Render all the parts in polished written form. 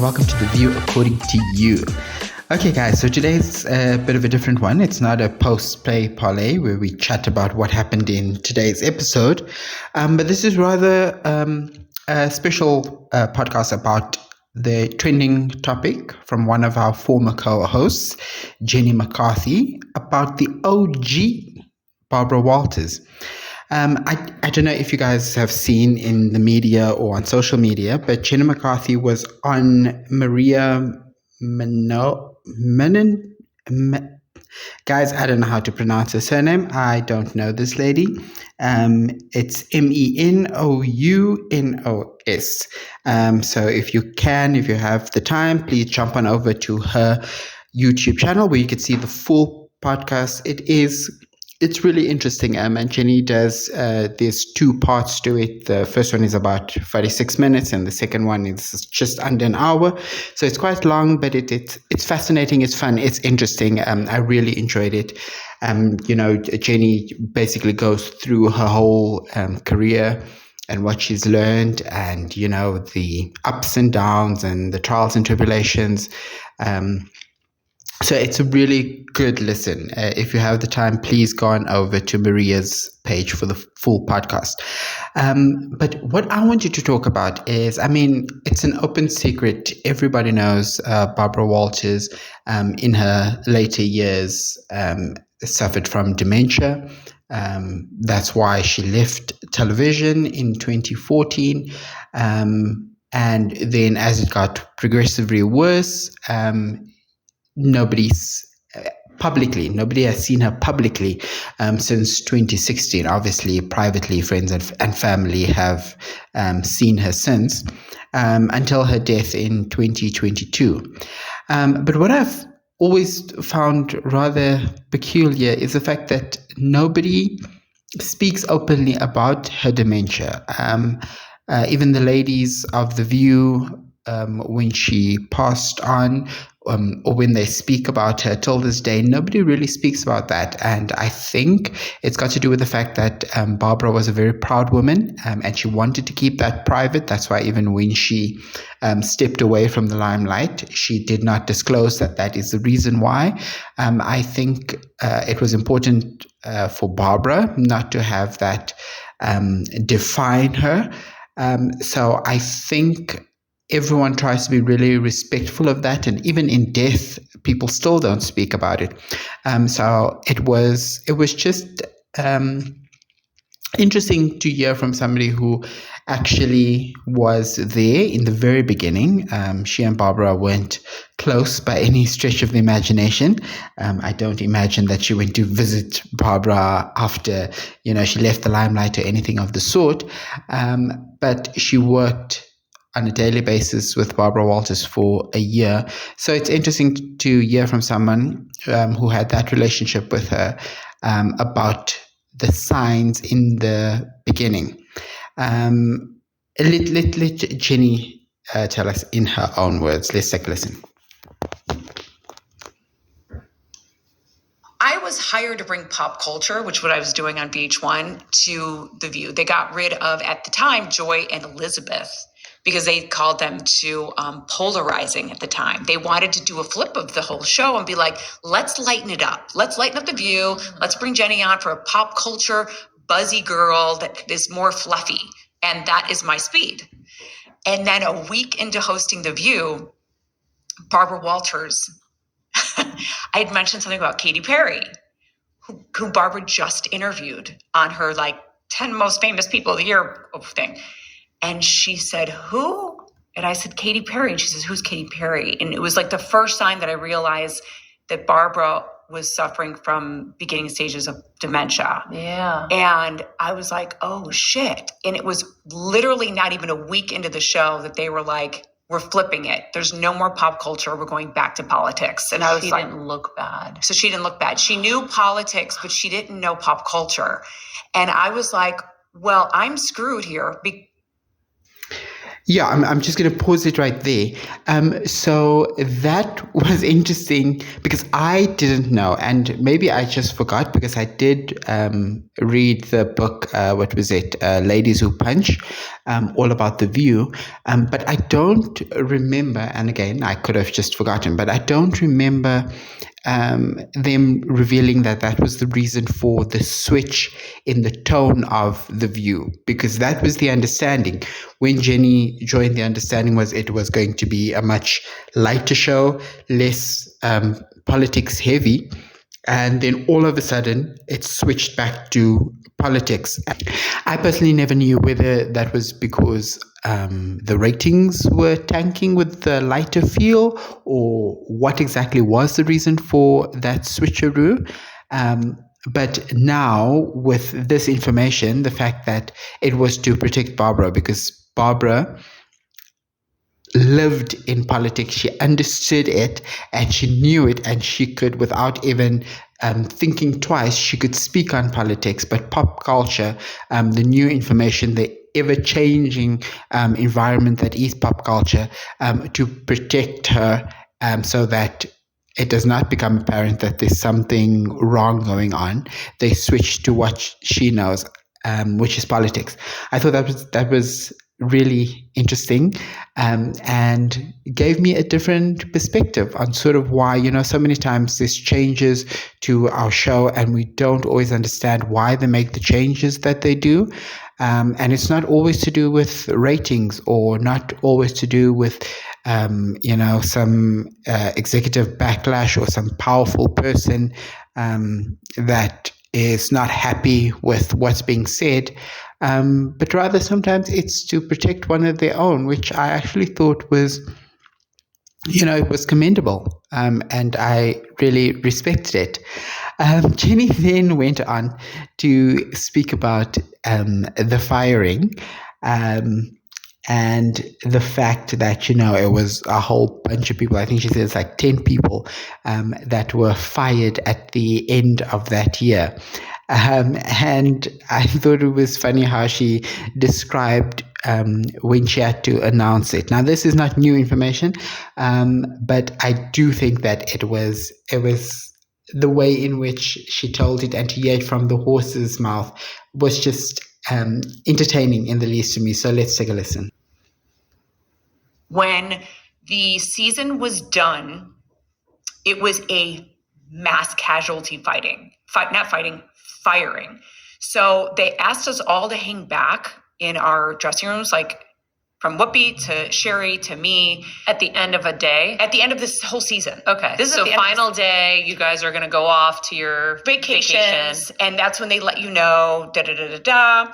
welcome to The View According to You. Okay, guys, so today's a bit of a different one. It's not a post-play parlay where we chat about what happened in today's episode, but this is rather a special podcast about the trending topic from one of our former co-hosts, Jenny McCarthy, about the OG Barbra Walters. I don't know if you guys have seen in the media or on social media, but Jenny McCarthy was on Maria guys, I don't know how to pronounce her surname. I don't know this lady. It's Menounos. So if you have the time, please jump on over to her YouTube channel where you can see the full podcast. It's really interesting, and Jenny does, there's two parts to it. The first one is about 36 minutes, and the second one is just under an hour. So it's quite long, but it's fascinating, it's fun, it's interesting. I really enjoyed it. Jenny basically goes through her whole career and what she's learned, and, the ups and downs and the trials and tribulations. So it's a really good listen. If you have the time, please go on over to Maria's page for the full podcast. But what I want you to talk about is, it's an open secret. Everybody knows Barbra Walters in her later years suffered from dementia. That's why she left television in 2014. And then as it got progressively worse, nobody has seen her publicly since 2016. Obviously, privately, friends and family have seen her since, until her death in 2022. But what I've always found rather peculiar is the fact that nobody speaks openly about her dementia. Even the ladies of The View, when she passed on, or when they speak about her till this day, nobody really speaks about that. And I think it's got to do with the fact that Barbra was a very proud woman, and she wanted to keep that private. That's why even when she stepped away from the limelight, she did not disclose that is the reason why. I think it was important for Barbra not to have that define her. So I think everyone tries to be really respectful of that, and even in death, people still don't speak about it. So it was just interesting to hear from somebody who actually was there in the very beginning. She and Barbra weren't close by any stretch of the imagination. I don't imagine that she went to visit Barbra after she left the limelight or anything of the sort. But she worked on a daily basis with Barbra Walters for a year. So it's interesting to hear from someone who had that relationship with her about the signs in the beginning. Let Jenny tell us in her own words. Let's take a listen. I was hired to bring pop culture, which is what I was doing on VH1, to The View. They got rid of, at the time, Joy and Elizabeth, because they called them too polarizing at the time. They wanted to do a flip of the whole show and be like, let's lighten it up. Let's lighten up The View. Let's bring Jenny on for a pop culture buzzy girl that is more fluffy. And that is my speed. And then a week into hosting The View, Barbra Walters, I had mentioned something about Katy Perry, who Barbra just interviewed on her 10 most famous people of the year thing. And she said, who? And I said, Katy Perry. And she says, who's Katy Perry? And it was the first sign that I realized that Barbra was suffering from beginning stages of dementia. Yeah. And I was like, oh, shit. And it was literally not even a week into the show that they were like, we're flipping it. There's no more pop culture. We're going back to politics. And I was she didn't look bad. So she didn't look bad. She knew politics, but she didn't know pop culture. And I was like, well, I'm screwed here. Yeah, I'm just going to pause it right there. So that was interesting because I didn't know, and maybe I just forgot because I did read the book, what was it, Ladies Who Punch, all about the View. But I don't remember, and again, I could have just forgotten, but I don't remember them revealing that that was the reason for the switch in the tone of the View, because that was the understanding when Jenny joined. The understanding was it was going to be a much lighter show, less politics heavy, and then all of a sudden it switched back to politics. I personally never knew whether that was because the ratings were tanking with the lighter feel, or what exactly was the reason for that switcheroo. But now, with this information, the fact that it was to protect Barbra, because Barbra lived in politics, she understood it, and she knew it, and she could, without even thinking twice, she could speak on politics. But pop culture, the new information, the ever-changing environment that is pop culture, to protect her, so that it does not become apparent that there's something wrong going on, they switch to what she knows, which is politics. I thought that was really interesting, and gave me a different perspective on sort of why, so many times there's changes to our show and we don't always understand why they make the changes that they do. And it's not always to do with ratings, or not always to do with, some executive backlash, or some powerful person that is not happy with what's being said. But rather sometimes it's to protect one of their own, which I actually thought was, it was commendable, and I really respected it. Jenny then went on to speak about the firing, and the fact that, it was a whole bunch of people. I think she said it's like 10 people that were fired at the end of that year. And I thought it was funny how she described when she had to announce it. Now, this is not new information, but I do think that it was the way in which she told it, and to hear it from the horse's mouth was just entertaining in the least to me. So let's take a listen. When the season was done, it was a mass casualty firing. So they asked us all to hang back in our dressing rooms, like from Whoopi to Sherry to me. At the end of a day? At the end of this whole season. Okay. This is so the final day, you guys are going to go off to your vacations, and that's when they let you know, da-da-da-da-da.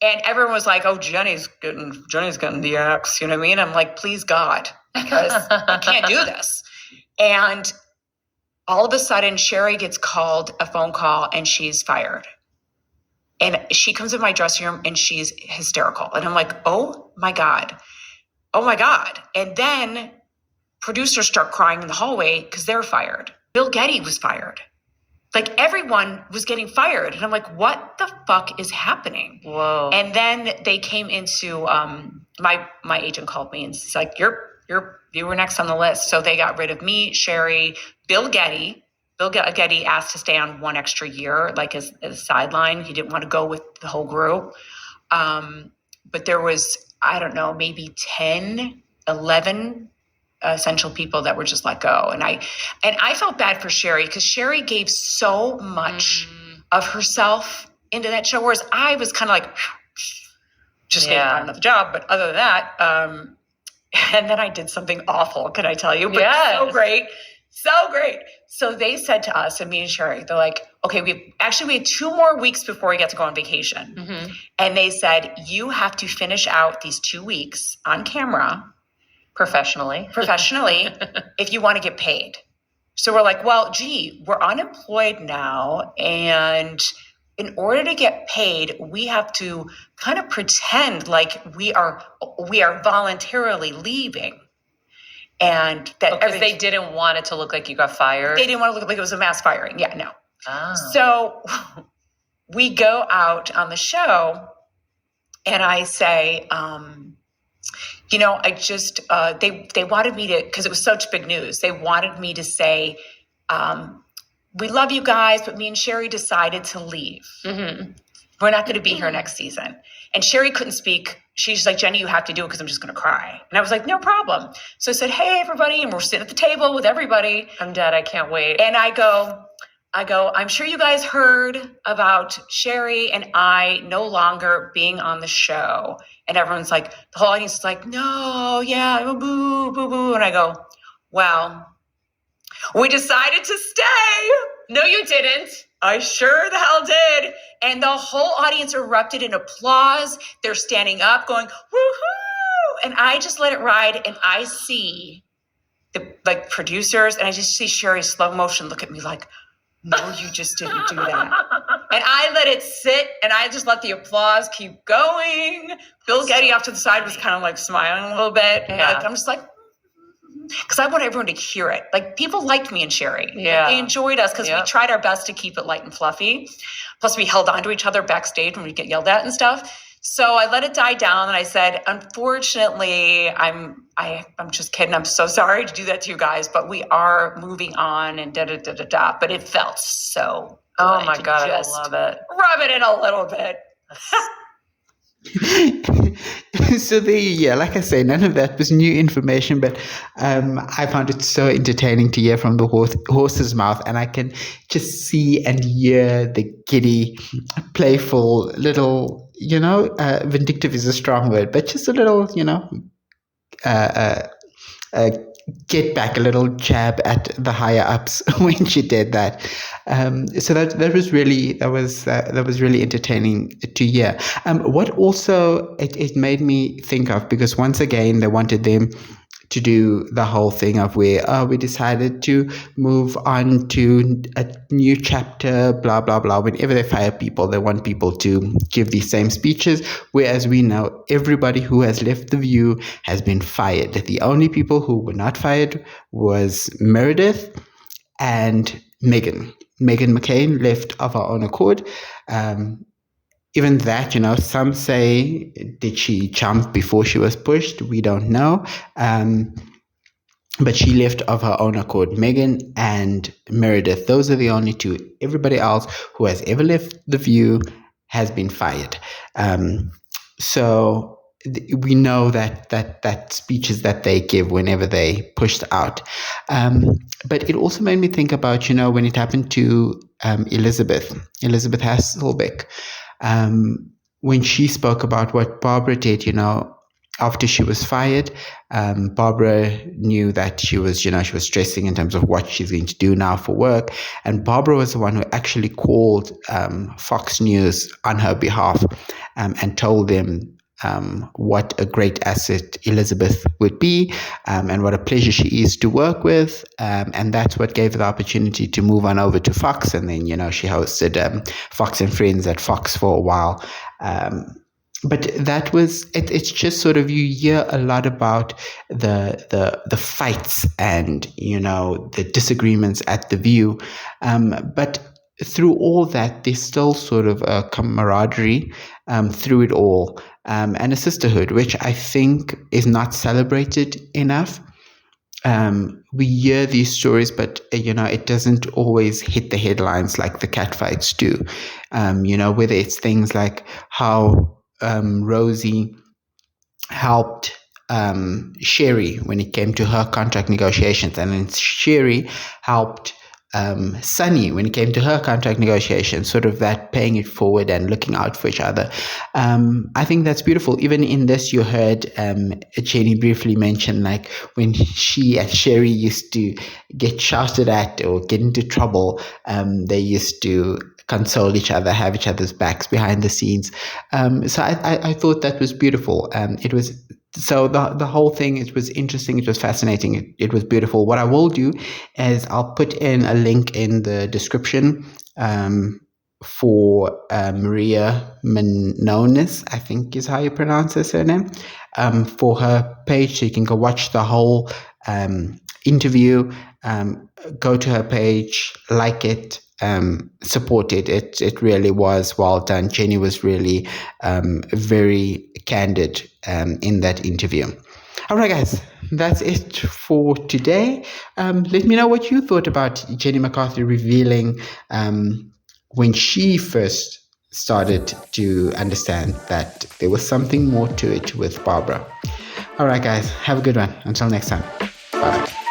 And everyone was like, oh, Jenny's getting the axe. You know what I mean? I'm like, please God, because I can't do this. And all of a sudden, Sherry gets called a phone call and she's fired. And she comes in my dressing room and she's hysterical. And I'm like, oh my God. And then producers start crying in the hallway because they're fired. Bill Getty was fired. Like, everyone was getting fired. And I'm like, what the fuck is happening? Whoa. And then they came into, my agent called me and she's like, you were next on the list. So they got rid of me, Sherry, Bill Getty. Bill Getty asked to stay on one extra year, like as a sideline. He didn't want to go with the whole group. But there was, I don't know, maybe 10, 11 essential people that were just let go. And I felt bad for Sherry, because Sherry gave so much of herself into that show, whereas I was kind of like, just getting on another job. But other than that, and then I did something awful, can I tell you? But Yes. So great. So they said to us, and me and Sherry, they're like, okay, we had 2 more weeks before we get to go on vacation. Mm-hmm. And they said, you have to finish out these 2 weeks on camera Professionally, if you want to get paid. So we're like, well, gee, we're unemployed now. And in order to get paid, we have to kind of pretend like we are voluntarily leaving. And that because they didn't want it to look like you got fired. They didn't want to look like it was a mass firing. Yeah, no. Oh. So we go out on the show and I say, I just, they wanted me to, because it was such big news, they wanted me to say, we love you guys, but me and Sherry decided to leave. Mm-hmm. We're not going to be here next season. And Sherry couldn't speak. She's like, Jenny, you have to do it because I'm just going to cry. And I was like, no problem. So I said, hey, everybody. And we're sitting at the table with everybody. I'm dead. I can't wait. And I go, I'm sure you guys heard about Sherry and I no longer being on the show. And everyone's like, the whole audience is like, no, yeah, boo, boo, boo. And I go, well, we decided to stay. No, you didn't. I sure the hell did. And the whole audience erupted in applause. They're standing up going, woohoo. And I just let it ride. And I see the producers, and I just see Sherry slow motion look at me like, no, you just didn't do that. And I let it sit, and I just let the applause keep going. Bill Getty off to the side was kind of like smiling a little bit. Yeah. I'm just like, because I want everyone to hear it. Like, people liked me and Sherry. Yeah. They enjoyed us because we tried our best to keep it light and fluffy. Plus, we held on to each other backstage when we get yelled at and stuff. So I let it die down, and I said, unfortunately, I'm just kidding. I'm so sorry to do that to you guys, but we are moving on and da-da-da-da-da. But it felt so good. Oh, my God, I just love it. rub it in a little bit. So like I say, none of that was new information, but I found it so entertaining to hear from the horse's mouth, and I can just see and hear the giddy, playful little, vindictive is a strong word, but just a little, get back, a little jab at the higher ups when she did that. So that was really entertaining to hear. What also it made me think of, because once again they wanted them to do the whole thing of where we decided to move on to a new chapter, blah blah blah. Whenever they fire people, they want people to give these same speeches, whereas we know everybody who has left The View has been fired. The only people who were not fired was Meredith and Meghan McCain left of her own accord. Even that, some say, did she jump before she was pushed? We don't know. But she left of her own accord. Meghan and Meredith, those are the only two. Everybody else who has ever left The View has been fired. So we know that speeches that they give whenever they pushed out. But it also made me think about, when it happened to Elizabeth Hasselbeck. When she spoke about what Barbra did, after she was fired, Barbra knew that she was stressing in terms of what she's going to do now for work. And Barbra was the one who actually called Fox News on her behalf and told them what a great asset Elizabeth would be, and what a pleasure she is to work with. And that's what gave her the opportunity to move on over to Fox. And then, she hosted Fox and Friends at Fox for a while. But that was, it's just sort of, you hear a lot about the fights and, the disagreements at The View. But through all that, there's still sort of a camaraderie through it all. And a sisterhood, which I think is not celebrated enough. We hear these stories, but it doesn't always hit the headlines like the catfights do. Whether it's things like how Rosie helped Sherry when it came to her contract negotiations, and then Sherry helped Sunny when it came to her contract negotiations, sort of that paying it forward and looking out for each other. I think that's beautiful. Even in this, you heard Jenny briefly mention, like, when she and Sherry used to get shouted at or get into trouble, they used to console each other, have each other's backs behind the scenes. So I thought that was beautiful. It was So the whole thing, it was interesting, it was fascinating, it was beautiful. What I will do is I'll put in a link in the description for Maria Menounos, I think is how you pronounce her surname, for her page, so you can go watch the whole interview, go to her page, like it, support it. It really was well done. Jenny was really very candid in that interview. All right, guys, that's it for today. Let me know what you thought about Jenny McCarthy revealing when she first started to understand that there was something more to it with Barbara. All right, guys, have a good one. Until next time. Bye.